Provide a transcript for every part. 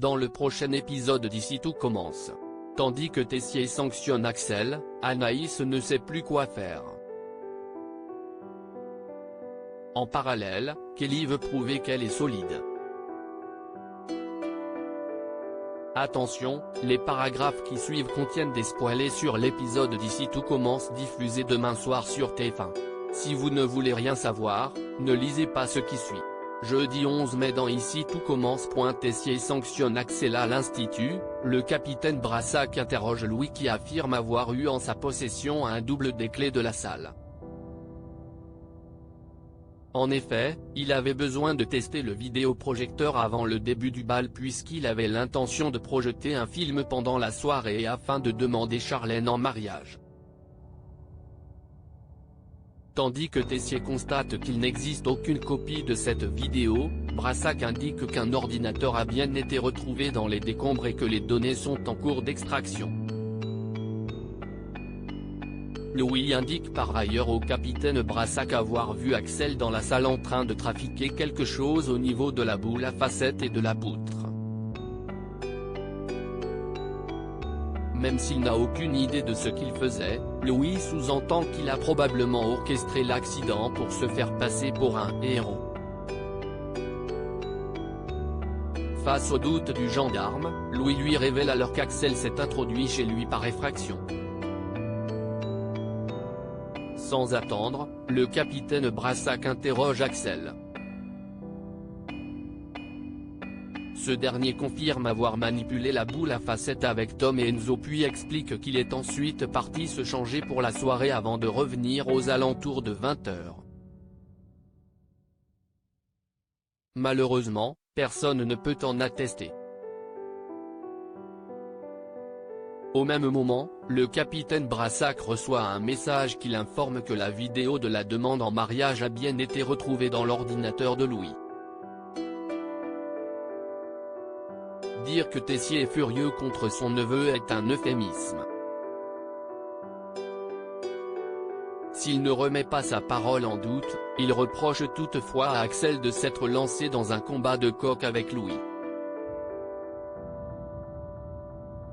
dans le prochain épisode d'Ici tout commence. Tandis que Tessier sanctionne Axel, Anaïs ne sait plus quoi faire. En parallèle, Kelly veut prouver qu'elle est solide. Attention, les paragraphes qui suivent contiennent des spoilers sur l'épisode d'Ici tout commence diffusé demain soir sur TF1. Si vous ne voulez rien savoir, ne lisez pas ce qui suit. Jeudi 11 mai dans Ici tout commence. Tessier sanctionne Axel à l'Institut, le capitaine Brassac interroge Louis qui affirme avoir eu en sa possession un double des clés de la salle. En effet, il avait besoin de tester le vidéoprojecteur avant le début du bal puisqu'il avait l'intention de projeter un film pendant la soirée afin de demander Charlène en mariage. Tandis que Tessier constate qu'il n'existe aucune copie de cette vidéo, Brassac indique qu'un ordinateur a bien été retrouvé dans les décombres et que les données sont en cours d'extraction. Louis indique par ailleurs au capitaine Brassac avoir vu Axel dans la salle en train de trafiquer quelque chose au niveau de la boule à facettes et de la poutre. Même s'il n'a aucune idée de ce qu'il faisait, Louis sous-entend qu'il a probablement orchestré l'accident pour se faire passer pour un héros. Face au doute du gendarme, Louis lui révèle alors qu'Axel s'est introduit chez lui par effraction. Sans attendre, le capitaine Brassac interroge Axel. Ce dernier confirme avoir manipulé la boule à facettes avec Tom et Enzo puis explique qu'il est ensuite parti se changer pour la soirée avant de revenir aux alentours de 20 h. Malheureusement, personne ne peut en attester. Au même moment, le capitaine Brassac reçoit un message qui l'informe que la vidéo de la demande en mariage a bien été retrouvée dans l'ordinateur de Louis. Dire que Tessier est furieux contre son neveu est un euphémisme. S'il ne remet pas sa parole en doute, il reproche toutefois à Axel de s'être lancé dans un combat de coq avec Louis.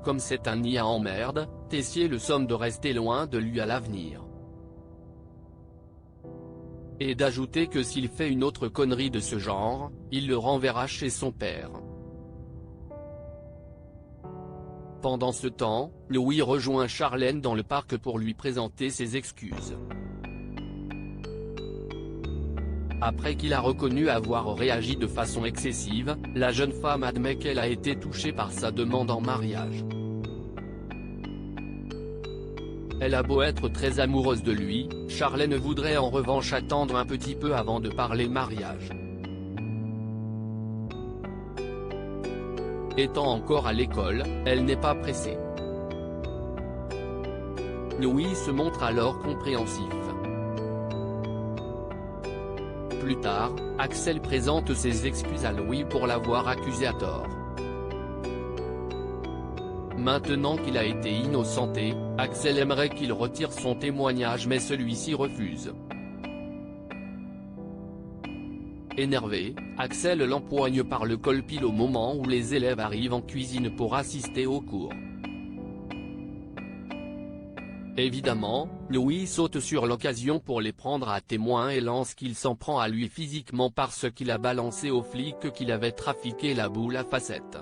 Comme c'est un nid à emmerde, Tessier le somme de rester loin de lui à l'avenir. Et d'ajouter que s'il fait une autre connerie de ce genre, il le renverra chez son père. Pendant ce temps, Louis rejoint Charlène dans le parc pour lui présenter ses excuses. Après qu'il a reconnu avoir réagi de façon excessive, la jeune femme admet qu'elle a été touchée par sa demande en mariage. Elle a beau être très amoureuse de lui, Charlène voudrait en revanche attendre un petit peu avant de parler mariage. Étant encore à l'école, elle n'est pas pressée. Louis se montre alors compréhensif. Plus tard, Axel présente ses excuses à Louis pour l'avoir accusé à tort. Maintenant qu'il a été innocenté, Axel aimerait qu'il retire son témoignage mais celui-ci refuse. Énervé, Axel l'empoigne par le col pile au moment où les élèves arrivent en cuisine pour assister au cours. Évidemment, Louis saute sur l'occasion pour les prendre à témoin et lance qu'il s'en prend à lui physiquement parce qu'il a balancé aux flics qu'il avait trafiqué la boule à facettes.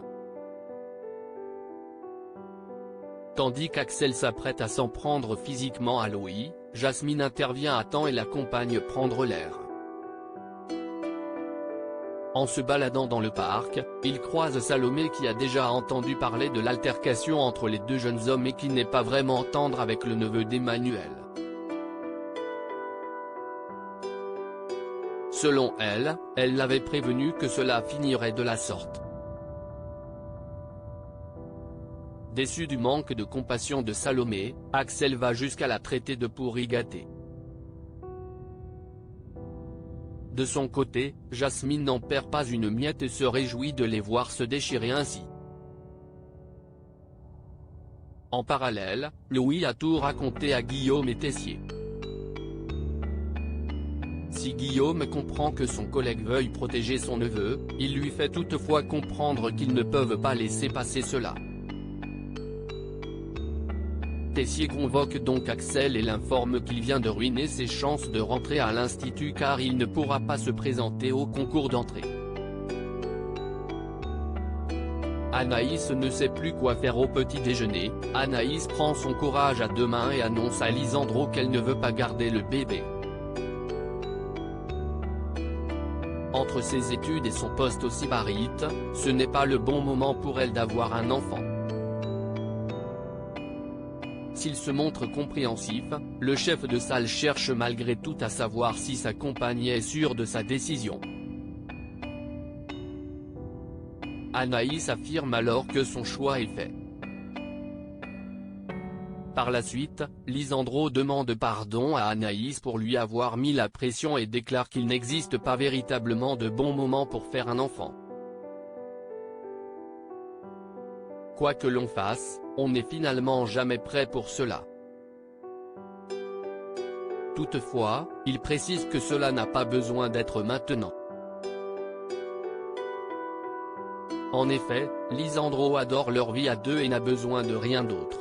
Tandis qu'Axel s'apprête à s'en prendre physiquement à Louis, Jasmine intervient à temps et l'accompagne prendre l'air. En se baladant dans le parc, il croise Salomé qui a déjà entendu parler de l'altercation entre les deux jeunes hommes et qui n'est pas vraiment tendre avec le neveu d'Emmanuel. Selon elle, elle l'avait prévenu que cela finirait de la sorte. Déçu du manque de compassion de Salomé, Axel va jusqu'à la traiter de pourri gâté. De son côté, Jasmine n'en perd pas une miette et se réjouit de les voir se déchirer ainsi. En parallèle, Louis a tout raconté à Guillaume et Tessier. Si Guillaume comprend que son collègue veuille protéger son neveu, il lui fait toutefois comprendre qu'ils ne peuvent pas laisser passer cela. Tessier convoque donc Axel et l'informe qu'il vient de ruiner ses chances de rentrer à l'institut car il ne pourra pas se présenter au concours d'entrée. Anaïs ne sait plus quoi faire au petit déjeuner. Anaïs prend son courage à deux mains et annonce à Lisandro qu'elle ne veut pas garder le bébé. Entre ses études et son poste au Sybarite, ce n'est pas le bon moment pour elle d'avoir un enfant. S'il se montre compréhensif, le chef de salle cherche malgré tout à savoir si sa compagne est sûre de sa décision. Anaïs affirme alors que son choix est fait. Par la suite, Lisandro demande pardon à Anaïs pour lui avoir mis la pression et déclare qu'il n'existe pas véritablement de bon moment pour faire un enfant. Quoi que l'on fasse, on n'est finalement jamais prêt pour cela. Toutefois, il précise que cela n'a pas besoin d'être maintenant. En effet, Lisandro adore leur vie à deux et n'a besoin de rien d'autre.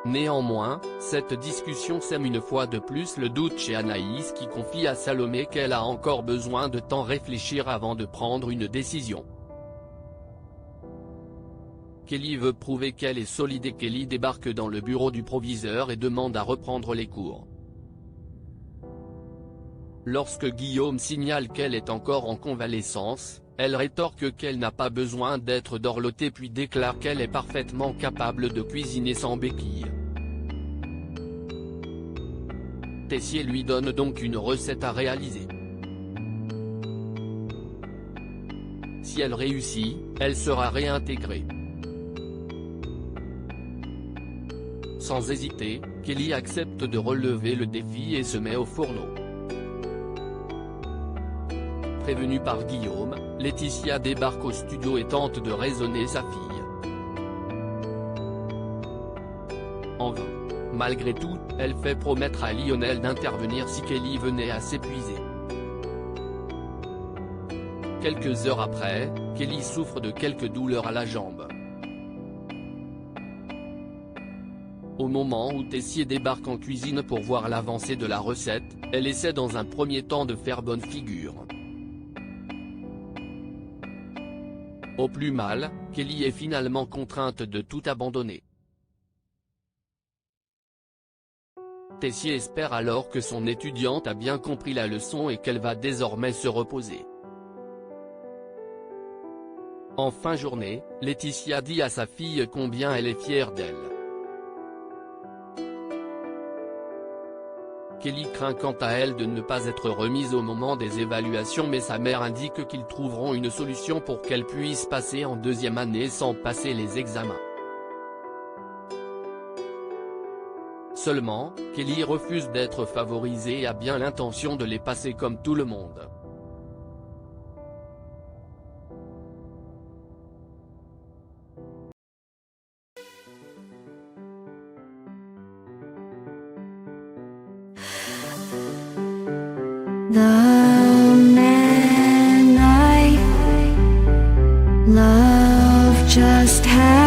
Néanmoins, cette discussion sème une fois de plus le doute chez Anaïs qui confie à Salomé qu'elle a encore besoin de temps réfléchir avant de prendre une décision. Kelly veut prouver qu'elle est solide et Kelly débarque dans le bureau du proviseur et demande à reprendre les cours. Lorsque Guillaume signale qu'elle est encore en convalescence, elle rétorque qu'elle n'a pas besoin d'être dorlotée puis déclare qu'elle est parfaitement capable de cuisiner sans béquille. Tessier lui donne donc une recette à réaliser. Si elle réussit, elle sera réintégrée. Sans hésiter, Kelly accepte de relever le défi et se met au fourneau. Prévenue par Guillaume, Laetitia débarque au studio et tente de raisonner sa fille. En vain. Malgré tout, elle fait promettre à Lionel d'intervenir si Kelly venait à s'épuiser. Quelques heures après, Kelly souffre de quelques douleurs à la jambe. Au moment où Tessier débarque en cuisine pour voir l'avancée de la recette, elle essaie dans un premier temps de faire bonne figure. Au plus mal, Kelly est finalement contrainte de tout abandonner. Tessier espère alors que son étudiante a bien compris la leçon et qu'elle va désormais se reposer. En fin journée, Laetitia dit à sa fille combien elle est fière d'elle. Kelly craint quant à elle de ne pas être remise au moment des évaluations mais sa mère indique qu'ils trouveront une solution pour qu'elle puisse passer en deuxième année sans passer les examens. Seulement, Kelly refuse d'être favorisée et a bien l'intention de les passer comme tout le monde. The man I love just had